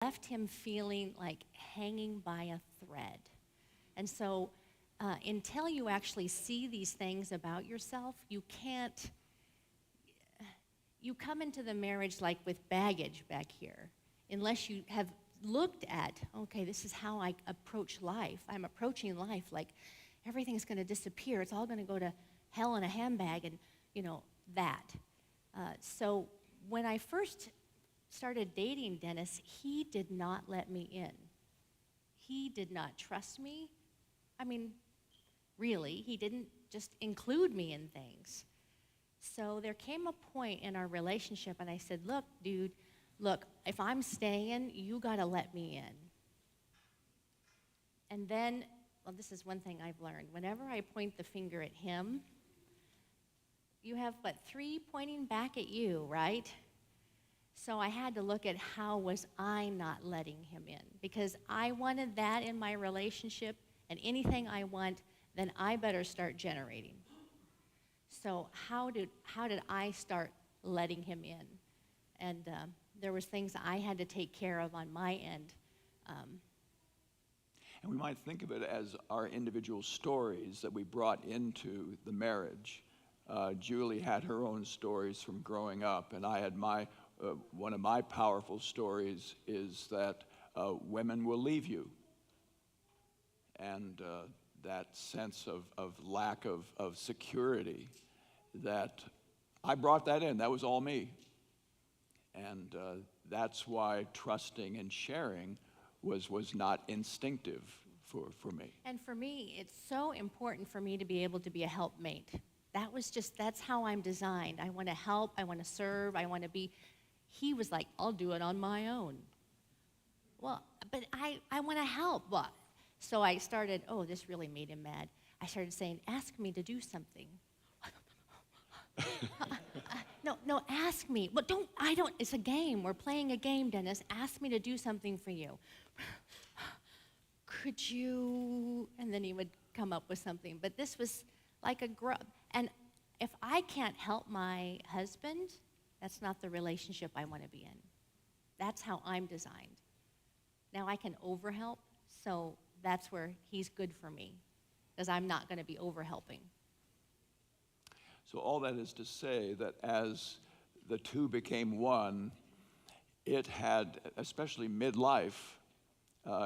left him feeling like hanging by a thread. And so until you actually see these things about yourself, you come into the marriage like with baggage back here, unless you have looked at, okay, this is how I approach life. I'm approaching life like everything's going to disappear. It's all going to go to hell in a handbag, and, that. So when I first started dating Dennis, he did not let me in. He did not trust me. I mean, really, he didn't just include me in things. So there came a point in our relationship, and I said, look, dude, if I'm staying, you got to let me in. And then, well, this is one thing I've learned. Whenever I point the finger at him, you have, three pointing back at you, right? So I had to look at how was I not letting him in, because I wanted that in my relationship, and anything I want, then I better start generating. So how did I start letting him in? And there was things I had to take care of on my end. And we might think of it as our individual stories that we brought into the marriage. Julie had her own stories from growing up, and I had one of my powerful stories is that women will leave you. And that sense of lack of security, that I brought that in. That was all me. And that's why trusting and sharing was not instinctive for me. And for me, it's so important for me to be able to be a helpmate. That's how I'm designed. I want to help, I want to serve, I want to be. He was like, I'll do it on my own. Well, but I want to help. Well, so I started, this really made him mad. I started saying, ask me to do something. No, ask me. But it's a game. We're playing a game, Dennis. Ask me to do something for you. Could you? And then he would come up with something. But this was like a grub. And if I can't help my husband, that's not the relationship I want to be in. That's how I'm designed. Now I can overhelp, so that's where he's good for me, because I'm not going to be overhelping. So all that is to say that as the two became one, it had, especially midlife,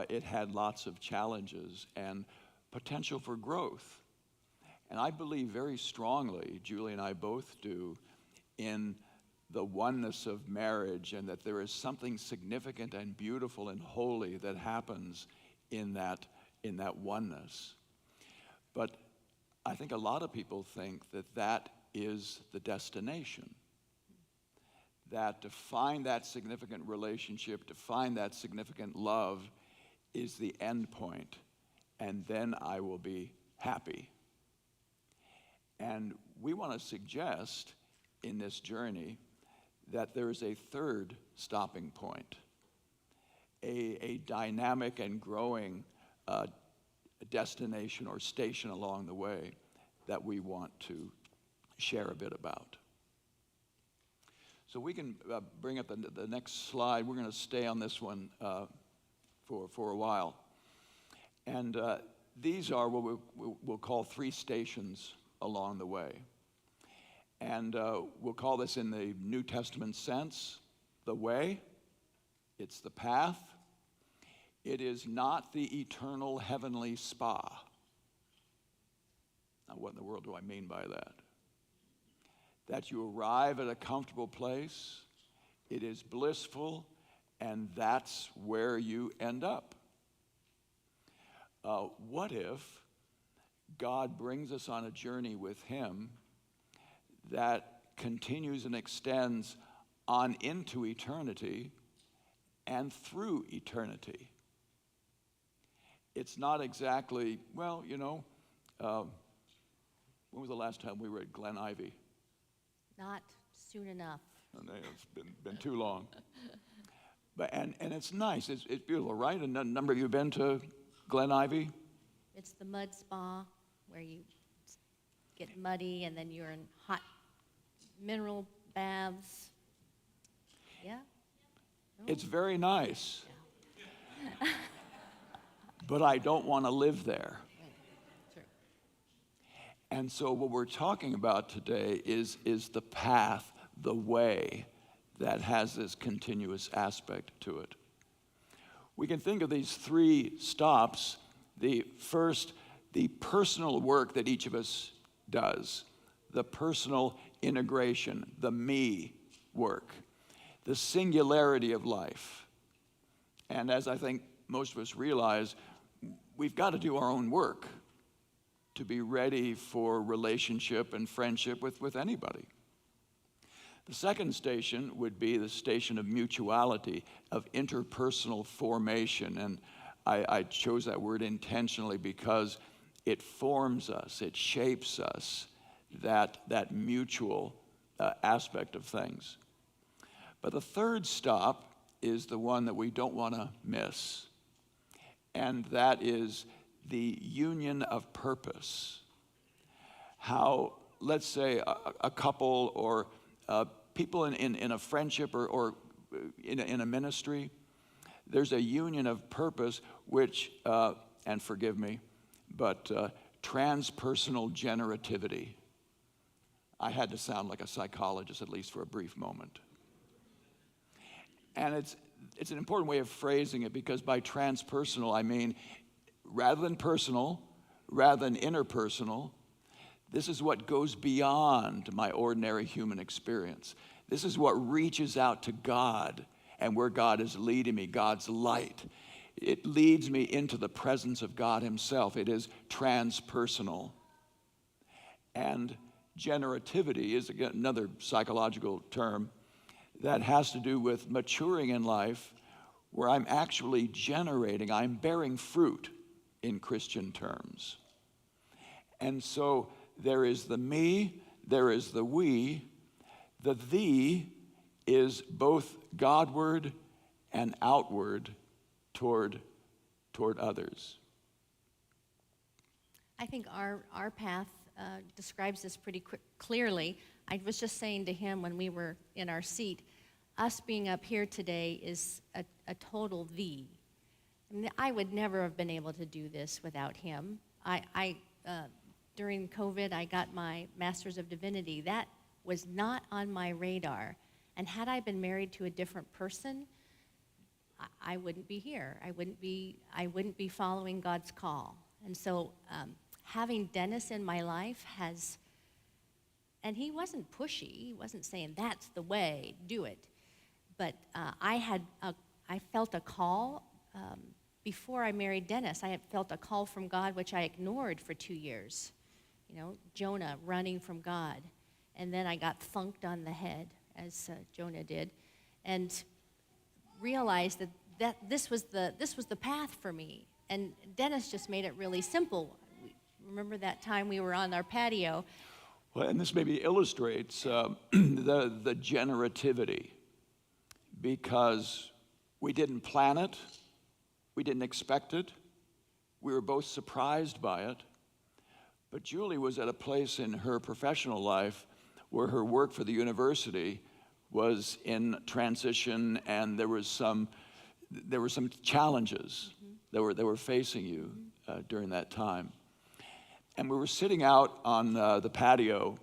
it had lots of challenges and potential for growth. And I believe very strongly, Julie and I both do, in the oneness of marriage, and that there is something significant and beautiful and holy that happens in that oneness. But I think a lot of people think that is the destination. That to find that significant relationship, to find that significant love is the end point, and then I will be happy. And we want to suggest in this journey that there is a third stopping point, a dynamic and growing destination or station along the way that we want to share a bit about. So we can bring up the next slide. We're going to stay on this one for a while. And these are what we'll call three stations along the way. And we'll call this, in the New Testament sense, the way. It's the path. It is not the eternal heavenly spa. Now, what in the world do I mean by that? That you arrive at a comfortable place, it is blissful, and that's where you end up. What if God brings us on a journey with Him that continues and extends on into eternity and through eternity? It's not exactly, when was the last time we were at Glen Ivy? Not soon enough. It's been too long. And it's nice. It's beautiful, right? A number of you have been to Glen Ivy? It's the mud spa where you get muddy and then you're in hot mineral baths. Yeah? No? It's very nice. but I don't want to live there. True. And so what we're talking about today is the path, the way that has this continuous aspect to it. We can think of these three stops. The first, the personal work that each of us does, the personal integration, the me work, the singularity of life. And as I think most of us realize, we've got to do our own work to be ready for relationship and friendship with anybody. The second station would be the station of mutuality, of interpersonal formation. And I chose that word intentionally because it forms us, it shapes us, that mutual aspect of things. But the third stop is the one that we don't want to miss, and that is the union of purpose. How, let's say, a couple or people in a friendship or in a ministry, there's a union of purpose which, and forgive me, but transpersonal generativity. I had to sound like a psychologist, at least for a brief moment. And it's an important way of phrasing it, because by transpersonal, I mean rather than personal, rather than interpersonal, this is what goes beyond my ordinary human experience. This is what reaches out to God and where God is leading me, God's light. It leads me into the presence of God himself. It is transpersonal. And generativity is, again, another psychological term that has to do with maturing in life, where I'm actually generating, I'm bearing fruit in Christian terms. And so there is the me, there is the we. The thee is both Godward and outward toward others. I think our path describes this pretty clearly. I was just saying to him when we were in our seat, us being up here today is a total thee. I mean, I would never have been able to do this without him. During COVID, I got my Master's of Divinity. That was not on my radar. And had I been married to a different person, I wouldn't be here. I wouldn't be following God's call. And so having Dennis in my life has, and he wasn't pushy. He wasn't saying, that's the way, do it. But I felt a call. Before I married Dennis, I had felt a call from God, which I ignored for 2 years. You know, Jonah running from God. And then I got thunked on the head, as Jonah did, and realized that this was the path for me. And Dennis just made it really simple. Remember that time we were on our patio? Well, and this maybe illustrates the generativity, because we didn't plan it, we didn't expect it, we were both surprised by it. But Julie was at a place in her professional life where her work for the university was in transition, and there were some challenges that were facing you during that time. And we were sitting out on the patio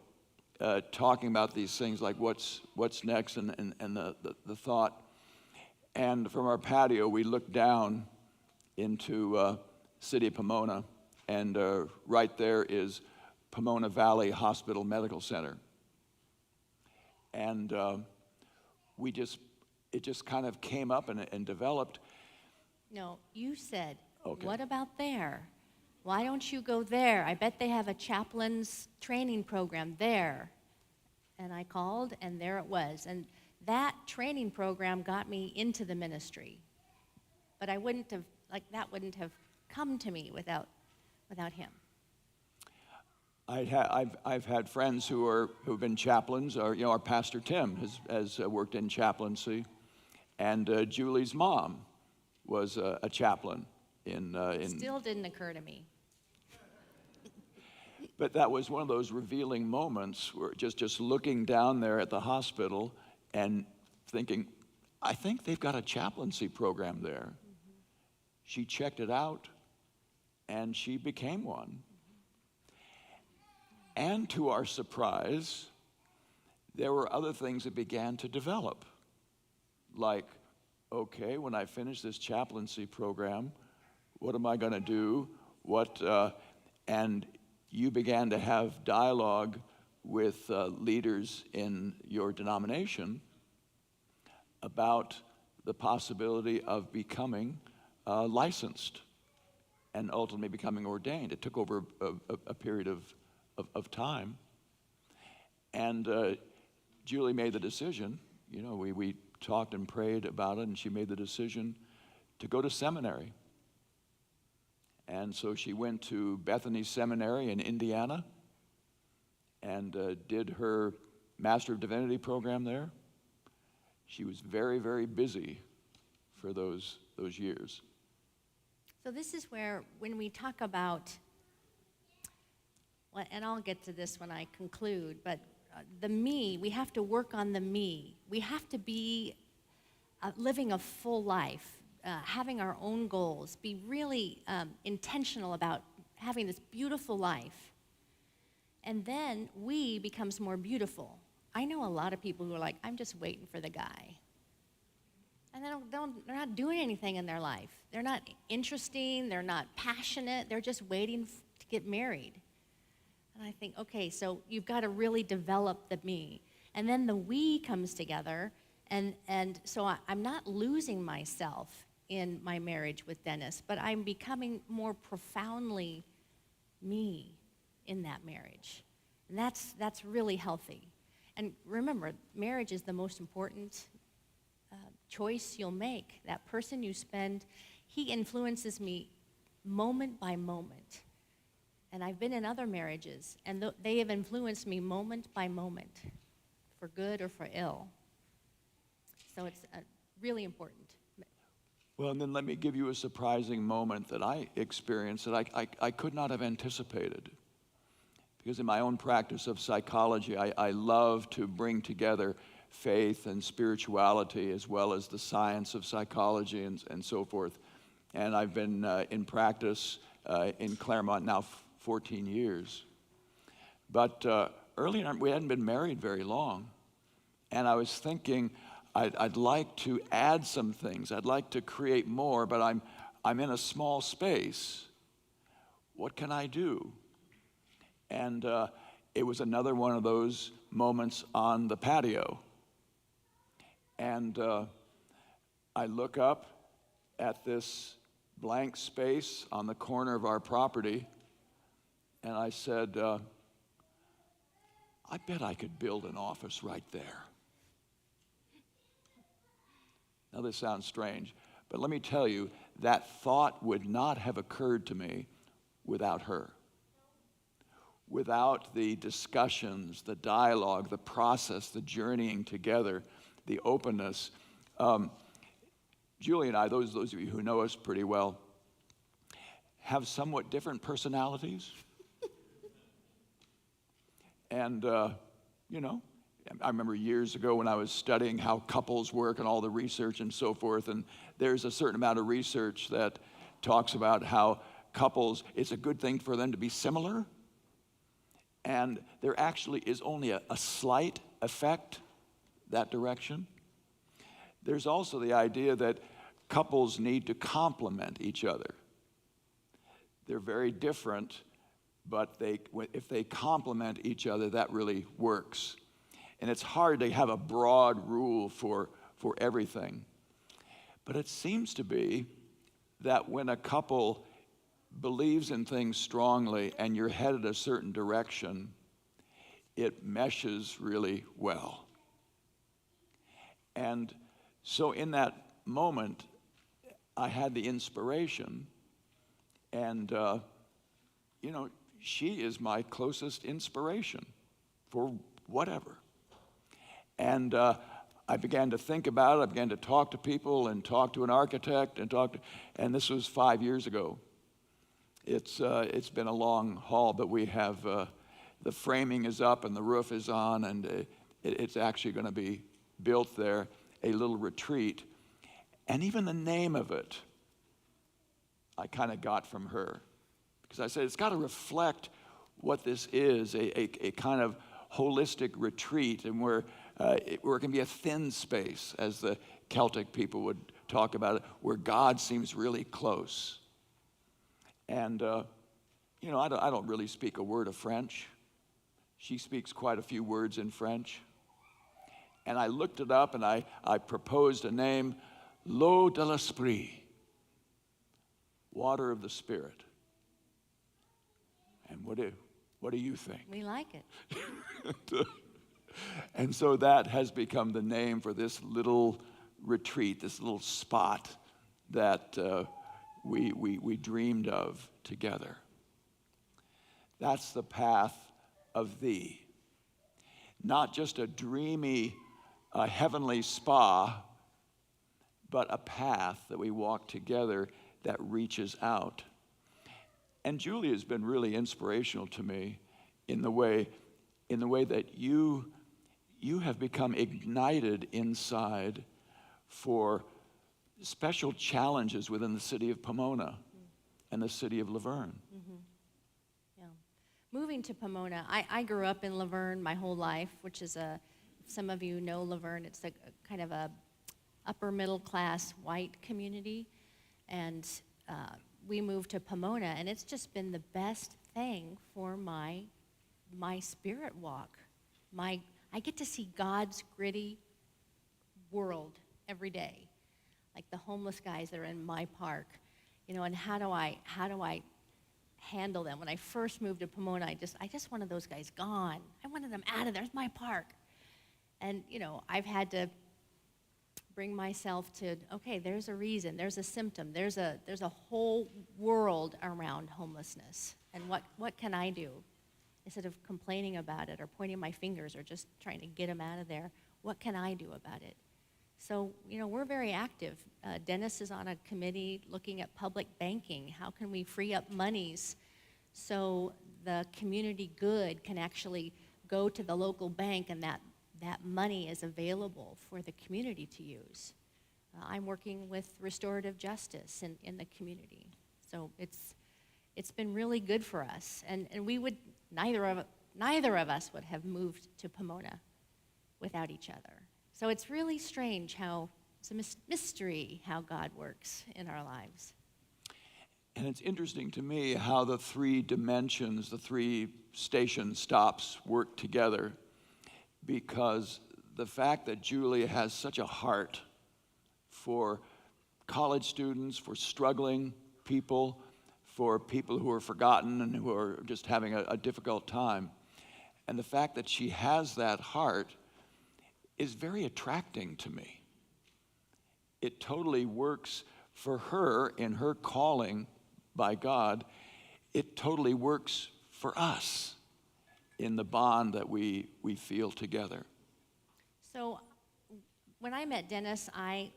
talking about these things, like what's next, and the thought. And from our patio, we looked down into city of Pomona, and right there is Pomona Valley Hospital Medical Center. And it just kind of came up and developed. No, you said, Okay. What about there? Why don't you go there? I bet they have a chaplain's training program there. And I called, and there it was. And that training program got me into the ministry. But that wouldn't have come to me without him. I've had friends who've been chaplains. Our pastor Tim has worked in chaplaincy, and Julie's mom was a chaplain in. Still didn't occur to me. But that was one of those revealing moments where just looking down there at the hospital and thinking, I think they've got a chaplaincy program there. she checked it out, and she became one. And to our surprise, there were other things that began to develop. Like, okay, when I finish this chaplaincy program, what am I going to do? And you began to have dialogue with leaders in your denomination about the possibility of becoming licensed and ultimately becoming ordained. It took over a period of time. And Julie made the decision, we talked and prayed about it, and she made the decision to go to seminary. And so she went to Bethany Seminary in Indiana and did her Master of Divinity program there. She was very, very busy for those years. So this is where, when we talk about, and I'll get to this when I conclude, but the me, we have to work on the me. We have to be living a full life, having our own goals, be really intentional about having this beautiful life. And then we becomes more beautiful. I know a lot of people who are like, I'm just waiting for the guy. And they're not doing anything in their life. They're not interesting, they're not passionate, they're just waiting to get married. And I think, okay, so you've got to really develop the me. And then the we comes together, and so I'm not losing myself in my marriage with Dennis, but I'm becoming more profoundly me in that marriage. And that's really healthy. And remember, marriage is the most important choice you'll make. That person you spend, he influences me moment by moment. And I've been in other marriages, and they have influenced me moment by moment, for good or for ill. So it's really important. Well, and then let me give you a surprising moment that I experienced that I could not have anticipated. Because in my own practice of psychology, I love to bring together faith and spirituality as well as the science of psychology and so forth. And I've been in practice in Claremont now 14 years. But early on, we hadn't been married very long. And I was thinking, I'd like to add some things. I'd like to create more, but I'm in a small space. What can I do? And it was another one of those moments on the patio. And I look up at this blank space on the corner of our property, and I said, I bet I could build an office right there. Now this sounds strange, but let me tell you, that thought would not have occurred to me without her. Without the discussions, the dialogue, the process, the journeying together, the openness. Julie and I, those of you who know us pretty well, have somewhat different personalities. And, I remember years ago when I was studying how couples work and all the research and so forth, and there's a certain amount of research that talks about how couples, it's a good thing for them to be similar, and there actually is only a slight effect that direction. There's also the idea that couples need to complement each other. They're very different, but if they complement each other, that really works. And it's hard to have a broad rule for everything. But it seems to be that when a couple believes in things strongly and you're headed a certain direction, it meshes really well. And so in that moment, I had the inspiration, and she is my closest inspiration for whatever. And I began to think about it. I began to talk to people and talk to an architect and this was 5 years ago. It's been a long haul, but we have the framing is up and the roof is on, and it's actually going to be built there, a little retreat. And even the name of it I kind of got from her. Because I said, it's got to reflect what this is, a kind of holistic retreat, and where it can be a thin space, as the Celtic people would talk about it, where God seems really close. And, I don't really speak a word of French. She speaks quite a few words in French. And I looked it up, and I proposed a name, L'eau de l'esprit, water of the Spirit. And what do you think? We like it. And so that has become the name for this little retreat, this little spot that we dreamed of together. That's the path of thee. Not just a dreamy, heavenly spa, but a path that we walk together that reaches out. And Julie has been really inspirational to me in the way that you have become ignited inside for special challenges within the city of Pomona and the city of Laverne. Mm-hmm. Yeah. Moving to Pomona, I grew up in Laverne my whole life, which is if some of you know Laverne, it's a kind of a upper middle class white community. And we moved to Pomona, and it's just been the best thing for my spirit walk. I get to see God's gritty world every day, like the homeless guys that are in my park, and how do I handle them? When I first moved to Pomona, I just wanted those guys gone. I wanted them out of there. It's my park. And, I've had to bring myself to, okay, there's a reason, there's a symptom, there's a whole world around homelessness. And what can I do? Instead of complaining about it or pointing my fingers or just trying to get them out of there, what can I do about it? So, we're very active. Dennis is on a committee looking at public banking. How can we free up monies so the community good can actually go to the local bank and that money is available for the community to use? I'm working with restorative justice in the community. So it's been really good for us. And we would, neither of us would have moved to Pomona without each other. So it's really strange it's a mystery how God works in our lives. And it's interesting to me how the three dimensions, the three station stops work together, because the fact that Julia has such a heart for college students, for struggling people, for people who are forgotten and who are just having a difficult time, and the fact that she has that heart is very attracting to me. It totally works for her in her calling by God. It totally works for us in the bond that we feel together. So when I met Dennis, I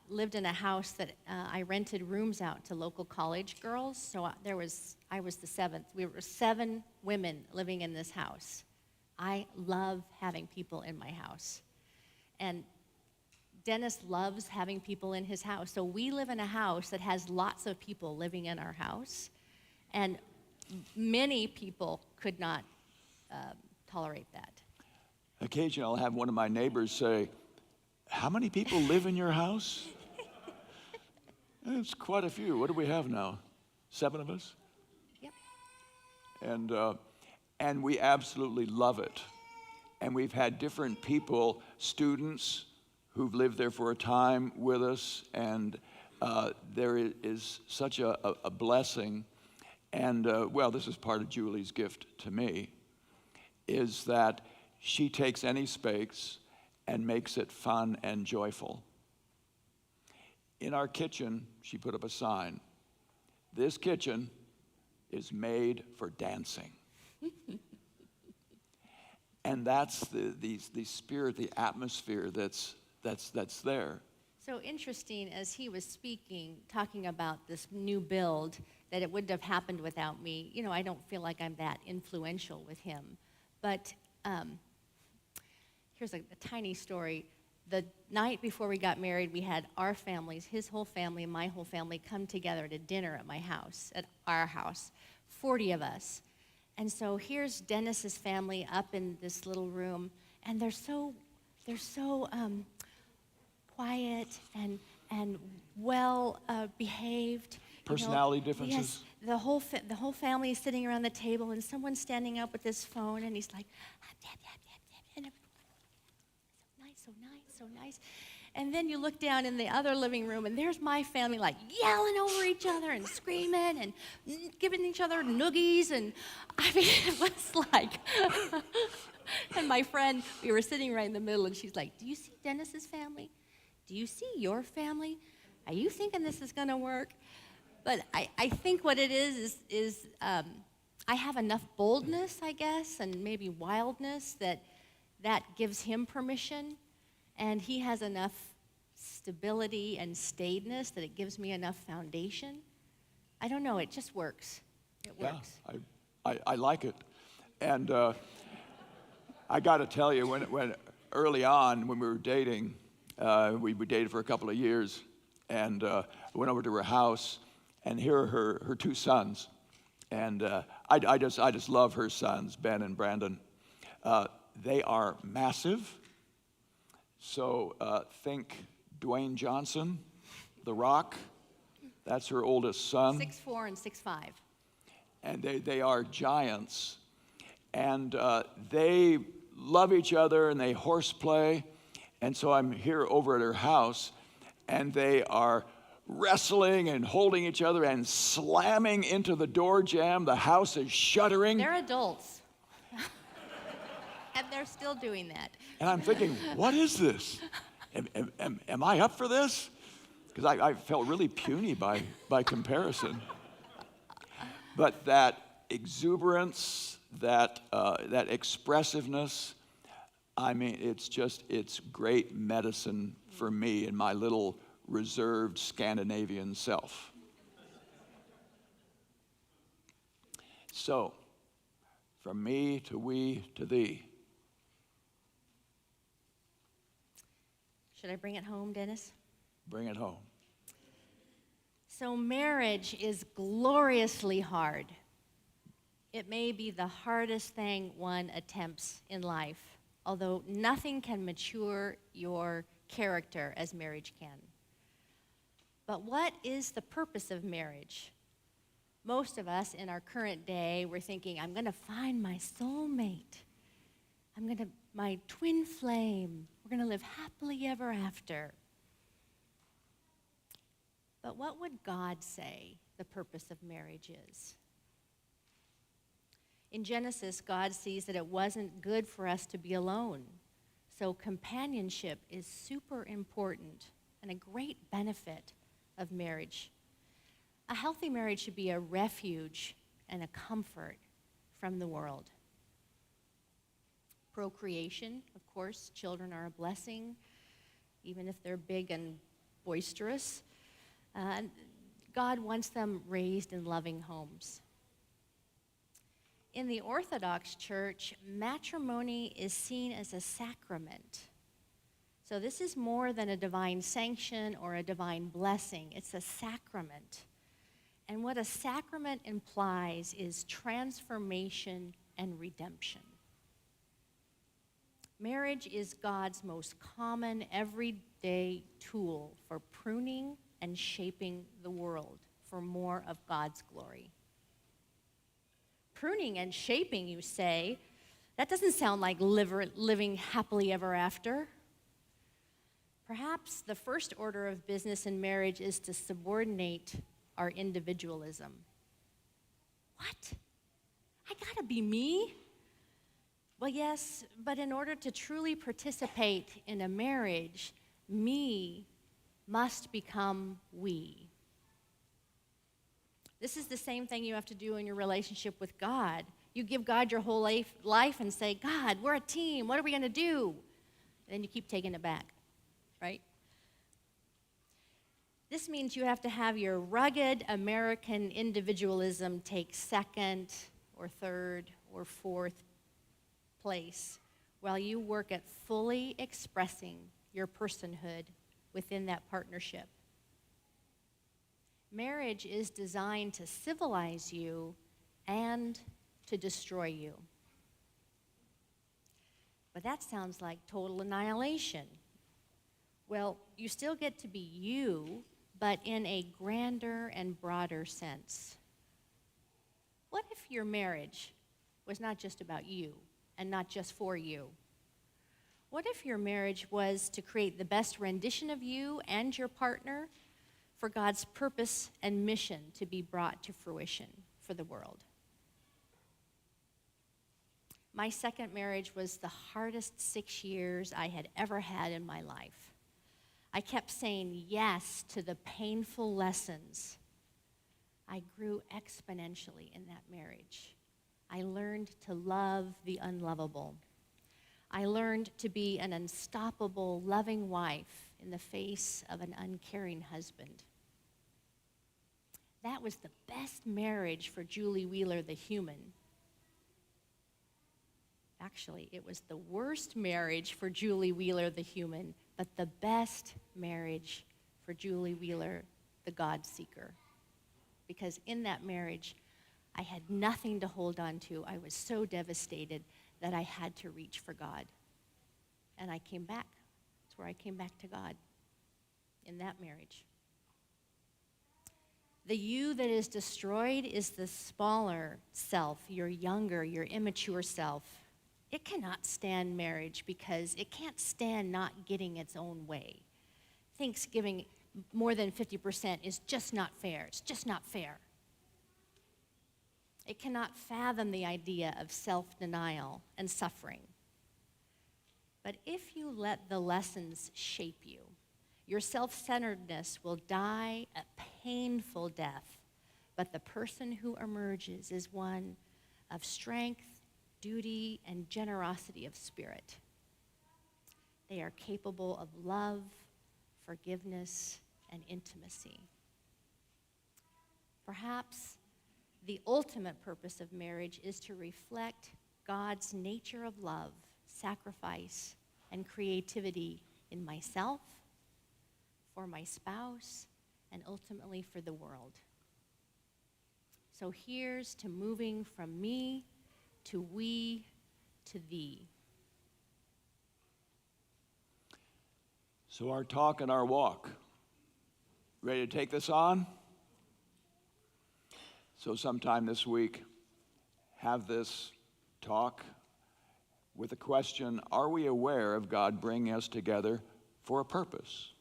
lived in a house that I rented rooms out to local college girls. So I was the seventh. We were 7 women living in this house. I love having people in my house. And Dennis loves having people in his house. So we live in a house that has lots of people living in our house. And many people could not tolerate that. Occasionally I'll have one of my neighbors say, "How many people live in your house?" It's quite a few. What do we have now? 7 of us? Yep. And we absolutely love it. And we've had different people, students who've lived there for a time with us, and there is such a blessing. And, this is part of Julie's gift to me, is that she takes any space and makes it fun and joyful. In our kitchen, she put up a sign. This kitchen is made for dancing. And that's the spirit, the atmosphere that's there. So interesting, as he was speaking, talking about this new build, that it wouldn't have happened without me. I don't feel like I'm that influential with him. But here's a tiny story. the night before we got married, we had our families, his whole family and my whole family, come together to dinner at my house, at our house, 40 of us. And so here's Dennis's family up in this little room, and they're so quiet and well behaved. Personality differences? Yes, the whole family is sitting around the table, and someone's standing up with this phone, and he's like, and so nice, so nice. And then you look down in the other living room, and there's my family, like, yelling over each other and screaming and giving each other noogies. And I mean, it was like, and my friend, we were sitting right in the middle, and she's like, do you see Dennis's family? Do you see your family? Are you thinking this is going to work? But I think what it is I have enough boldness, I guess, and maybe wildness that gives him permission. And he has enough stability and staidness that it gives me enough foundation. I don't know, it just works. It works. Yeah, I like it. And I got to tell you, when early on, when we were dating, we dated for a couple of years, and I went over to her house, and here are her two sons. And I just love her sons, Ben and Brandon. They are massive. So think Dwayne Johnson, The Rock. That's her oldest son. 6'4" and 6'5". And they are giants. And they love each other, and they horseplay. And so I'm here over at her house, and they are wrestling and holding each other and slamming into the door jamb. The house is shuddering. They're adults. And they're still doing that. And I'm thinking, what is this? Am I up for this? Because I felt really puny by comparison. But that exuberance, that expressiveness, I mean, it's great medicine for me in my little reserved Scandinavian self. So, from me to we to thee. Should I bring it home, Dennis? Bring it home. So marriage is gloriously hard. It may be the hardest thing one attempts in life, although nothing can mature your character as marriage can. But what is the purpose of marriage? Most of us in our current day, we're thinking, I'm going to find my soulmate. My twin flame. We're going to live happily ever after. But what would God say the purpose of marriage is? In Genesis, God sees that it wasn't good for us to be alone. So companionship is super important and a great benefit of marriage. A healthy marriage should be a refuge and a comfort from the world. Procreation, of course, children are a blessing, even if they're big and boisterous. God wants them raised in loving homes. In the Orthodox Church, matrimony is seen as a sacrament. So this is more than a divine sanction or a divine blessing. It's a sacrament. And what a sacrament implies is transformation and redemption. Marriage is God's most common, everyday tool for pruning and shaping the world for more of God's glory. Pruning and shaping, you say, that doesn't sound like living happily ever after. Perhaps the first order of business in marriage is to subordinate our individualism. What? I gotta be me? Well, yes, but in order to truly participate in a marriage, me must become we. This is the same thing you have to do in your relationship with God. You give God your whole life and say, God, we're a team. What are we going to do? And then you keep taking it back, right? This means you have to have your rugged American individualism take second or third or fourth place while you work at fully expressing your personhood within that partnership. Marriage is designed to civilize you and to destroy you. But that sounds like total annihilation. Well, you still get to be you, but in a grander and broader sense. What if your marriage was not just about you and not just for you? What if your marriage was to create the best rendition of you and your partner for God's purpose and mission to be brought to fruition for the world? My second marriage was the hardest 6 years I had ever had in my life. I kept saying yes to the painful lessons. I grew exponentially in that marriage. I learned to love the unlovable. I learned to be an unstoppable, loving wife in the face of an uncaring husband. That was the best marriage for Julie Wheeler, the human. Actually, it was the worst marriage for Julie Wheeler, the human, but the best marriage for Julie Wheeler, the God seeker. Because in that marriage, I had nothing to hold on to. I was so devastated that I had to reach for God. And I came back. That's where I came back to God, in that marriage. The you that is destroyed is the smaller self, your younger, your immature self. It cannot stand marriage because it can't stand not getting its own way. Thinks giving more than 50% is just not fair. It's just not fair. It cannot fathom the idea of self-denial and suffering. But if you let the lessons shape you, your self-centeredness will die a painful death, but the person who emerges is one of strength, duty, and generosity of spirit. They are capable of love, forgiveness, and intimacy. Perhaps the ultimate purpose of marriage is to reflect God's nature of love, sacrifice, and creativity in myself, for my spouse, and ultimately for the world. So here's to moving from me to we to thee. So our talk and our walk. Ready to take this on? So sometime this week, have this talk with the question, are we aware of God bringing us together for a purpose?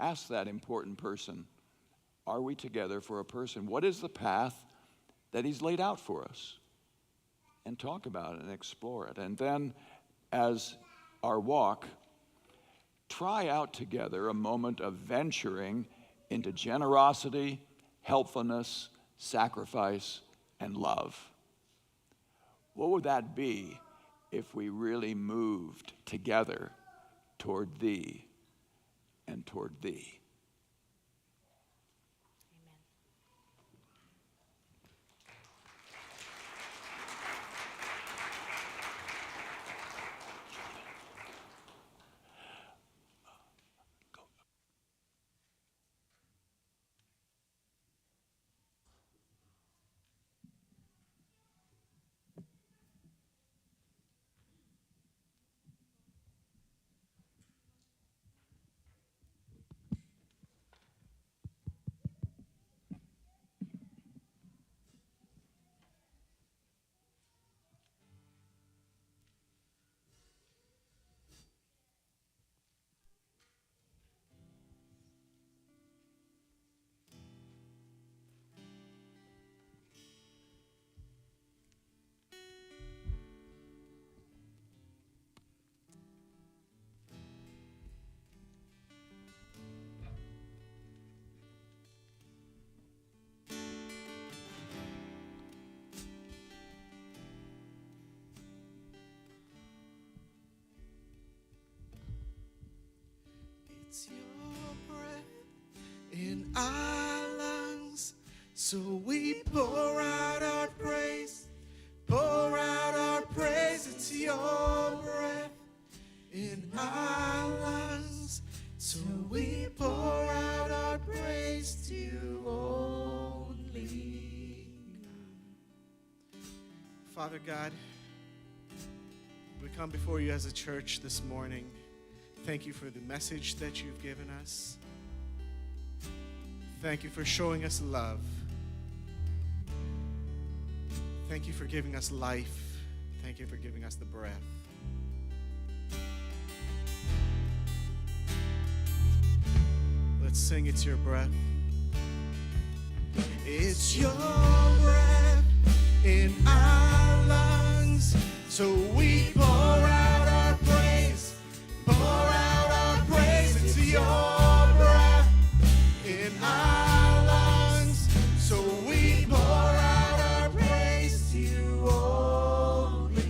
Ask that important person, are we together for a person? What is the path that he's laid out for us? And talk about it and explore it. And then, as our walk, try out together a moment of venturing into generosity, helpfulness, sacrifice, and love. What would that be if we really moved together toward thee and toward thee? It's your breath in our lungs, so we pour out our praise, pour out our praise. It's your breath in our lungs. Father God, we come before you as a church this morning. Thank you for the message that you've given us. Thank you for showing us love. Thank you for giving us life. Thank you for giving us the breath. Let's sing It's Your Breath. It's your breath in our lungs, so we pour out our praise, pour out our praise. It's your breath in our lungs, so we pour out our praise to you only.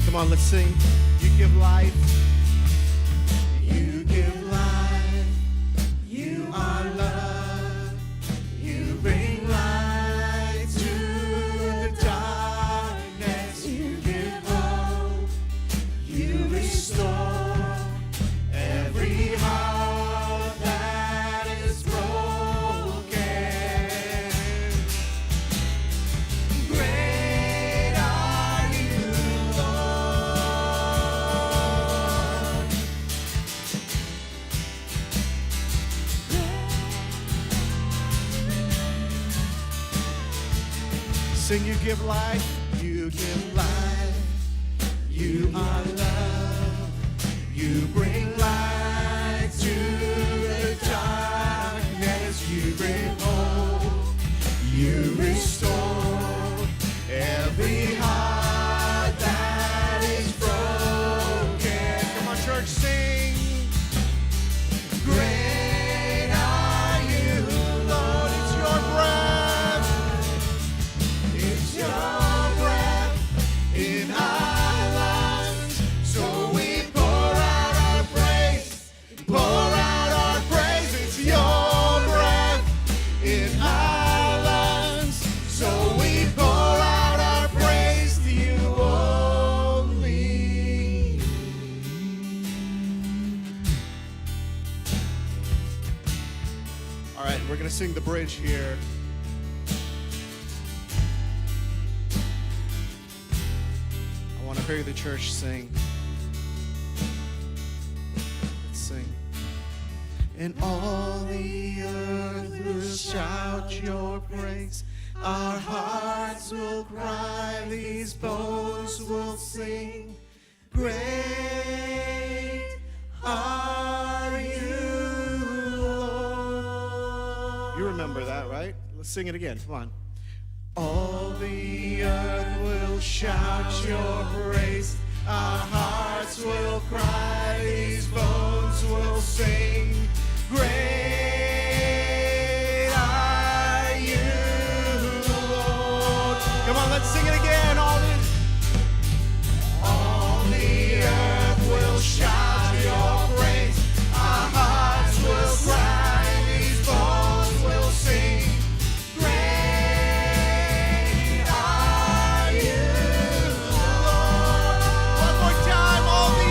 Come on, let's sing. You give life. You give life. You are love. You bring light to the darkness. You give hope. You restore every heart that is broken. Great are you, Lord. Sing, you give life. You give life. You are love. You bring light to the darkness. You bring hope. You restore every heart that is broken. Come on, church, sing. Great are you, Lord. It's your breath. It's your breath in our lungs. So we pour out our praise. Pour out our praise. It's your breath in our lungs. So we pour out our praise to you only. All right, we're going to sing the bridge here. I want to hear the church sing. Let's sing. And all the earth will shout your praise. Our hearts will cry, these bones will sing. Great are you, Lord. You remember that, right? Let's sing it again. Come on. All the earth will shout your praise. Our hearts will cry, these bones will sing. Great are you, Lord. Come on, let's sing it again. All the earth will shout your praise. Our hearts will cry, these bones will sing. Great are you, Lord. One more time, all the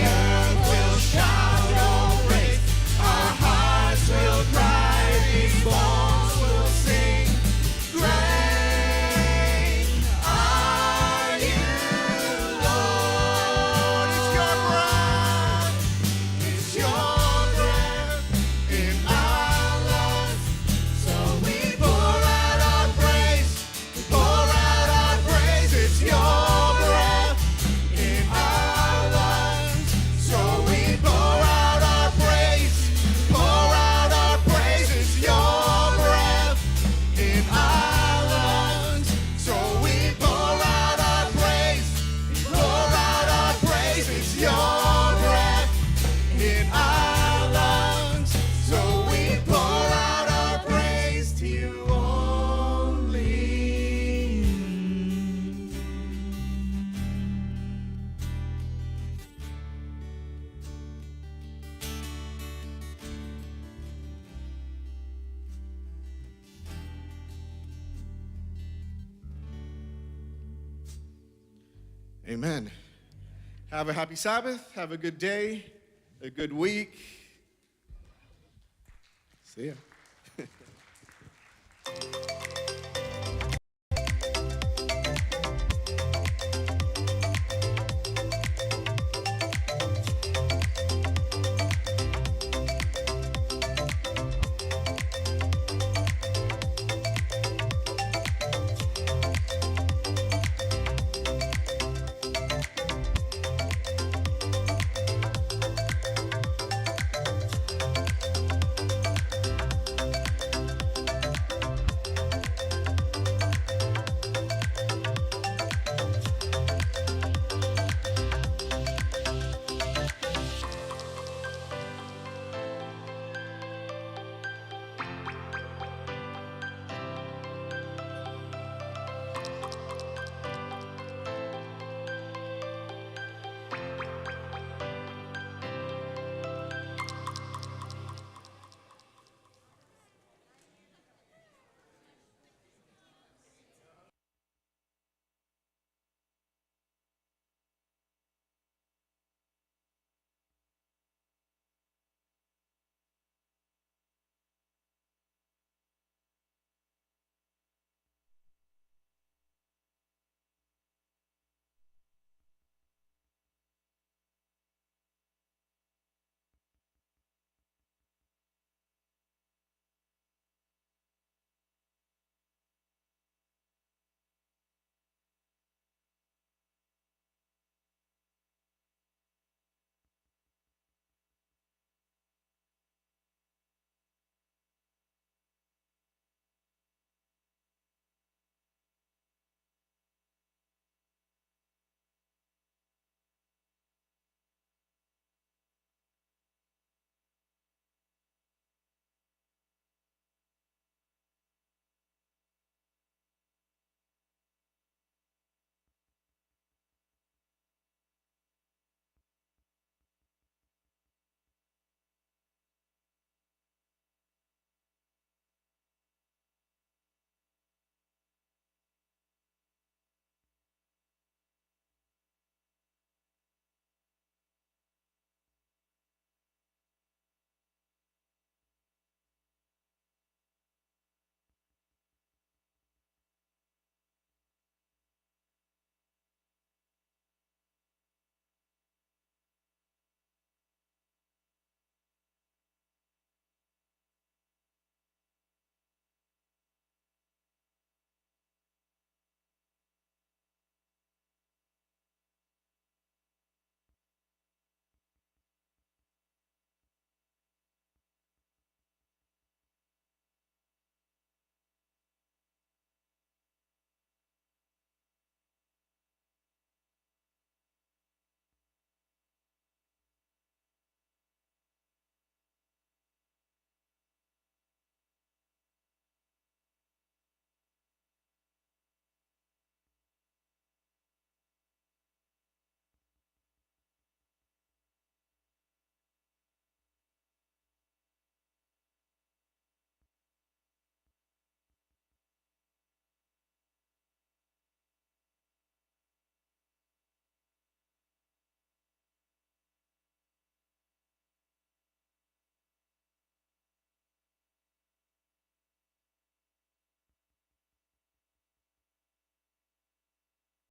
earth will shout your praise. Amen. Have a happy Sabbath. Have a good day, a good week. See ya.